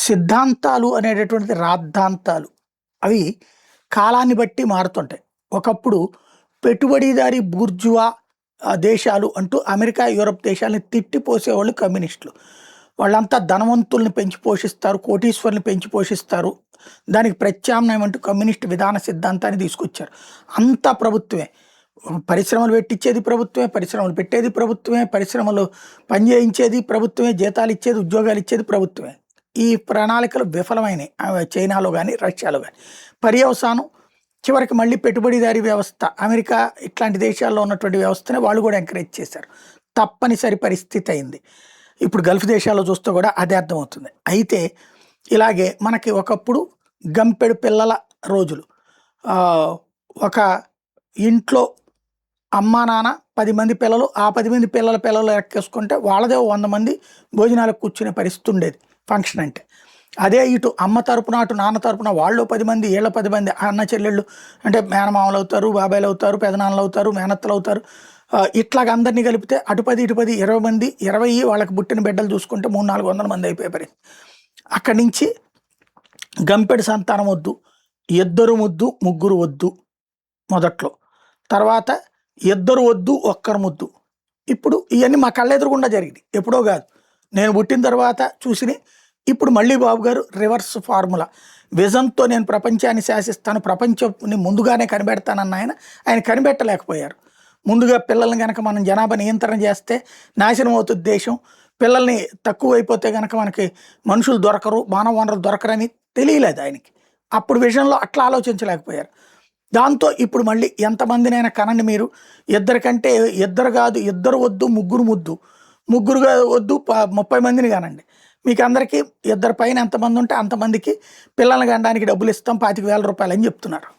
సిద్ధాంతాలు అనేటటువంటిది రాద్ధాంతాలు. అవి కాలాన్ని బట్టి మారుతుంటాయి. ఒకప్పుడు పెట్టుబడిదారీ బూర్జువా దేశాలు అంటూ అమెరికా, యూరప్ దేశాలని తిట్టిపోసేవాళ్ళు కమ్యూనిస్టులు. వాళ్ళంతా ధనవంతుల్ని పెంచి పోషిస్తారు, కోటీశ్వరుల్ని పెంచి పోషిస్తారు. దానికి ప్రత్యామ్నాయం అంటూ కమ్యూనిస్ట్ విధాన సిద్ధాంతాన్ని తీసుకొచ్చారు. అంతా ప్రభుత్వమే. పరిశ్రమలు పెట్టించేది ప్రభుత్వమే, పరిశ్రమలు పెట్టేది ప్రభుత్వమే, పరిశ్రమలు పనిచేయించేది ప్రభుత్వమే, జీతాలు ఇచ్చేది, ఉద్యోగాలు ఇచ్చేది ప్రభుత్వమే. ఈ ప్రణాళికలు విఫలమైనయి చైనాలో కానీ, రష్యాలో కానీ. పర్యవసానం చివరికి మళ్ళీ పెట్టుబడిదారీ వ్యవస్థ, అమెరికా ఇట్లాంటి దేశాల్లో ఉన్నటువంటి వ్యవస్థని వాళ్ళు కూడా ఎంకరేజ్ చేశారు. తప్పనిసరి పరిస్థితి అయింది. ఇప్పుడు గల్ఫ్ దేశాల్లో చూస్తే కూడా అదే అర్థమవుతుంది. అయితే ఇలాగే మనకి ఒకప్పుడు గంపెడు పిల్లల రోజులు. ఒక ఇంట్లో అమ్మా నాన్న 10 మంది పిల్లలు, ఆ 10 మంది పిల్లలు లెక్కేసుకుంటే వాళ్ళదే 100 మంది భోజనాలకు కూర్చునే పరిస్థితి ఉండేది ఫంక్షన్ అంటే. అదే ఇటు అమ్మ తరపున అటు నాన్న తరపున వాళ్ళు 10 మంది, వీళ్ళ 10 మంది అన్న చెల్లెళ్ళు అంటే మేనమామలు అవుతారు, బాబాయిలు అవుతారు, పెదనాన్నలు అవుతారు, మేనత్తలు అవుతారు. ఇట్లాగ అందరినీ కలిపితే అటు 10 ఇటు 10 20 మంది, 20 వాళ్ళకి పుట్టిన బిడ్డలు చూసుకుంటే 300-400 మంది అయిపోయే పరిస్థితి. అక్కడి నుంచి గంపెడు సంతానం వద్దు, ఇద్దరు ముద్దు ముగ్గురు వద్దు మొదట్లో. తర్వాత ఇద్దరు వద్దు ఒక్కరు ముద్దు. ఇప్పుడు ఇవన్నీ మా కళ్ళెదురుగుండా జరిగింది, ఎప్పుడో కాదు. నేను పుట్టిన తర్వాత చూసిని. ఇప్పుడు మళ్ళీ బాబు గారు రివర్స్ ఫార్ములా విజన్తో నేను ప్రపంచాన్ని శాసిస్తాను, ప్రపంచాన్ని ముందుగానే కనిపెడతానన్న ఆయన కనిపెట్టలేకపోయారు. ముందుగా పిల్లల్ని కనుక మనం జనాభా నియంత్రణ చేస్తే నాశనం అవుతుంది దేశం. పిల్లల్ని తక్కువ అయిపోతే కనుక మనకి మనుషులు దొరకరు, మానవ వనరులు దొరకరని తెలియలేదు ఆయనకి. అప్పుడు విషయంలో అట్లా ఆలోచించలేకపోయారు. దాంతో ఇప్పుడు మళ్ళీ ఎంతమందినైనా కనండి మీరు. ఇద్దరికంటే ఇద్దరు కాదు, ఇద్దరు వద్దు ముగ్గురు ముద్దు, ముగ్గురుగా వద్దు 30 మందిని కానండి. మీకు అందరికీ ఇద్దరి పైన ఎంతమంది ఉంటే అంతమందికి పిల్లల్ని కనడానికి డబ్బులు ఇస్తాం, 25,000 రూపాయలు అని చెప్తున్నారు.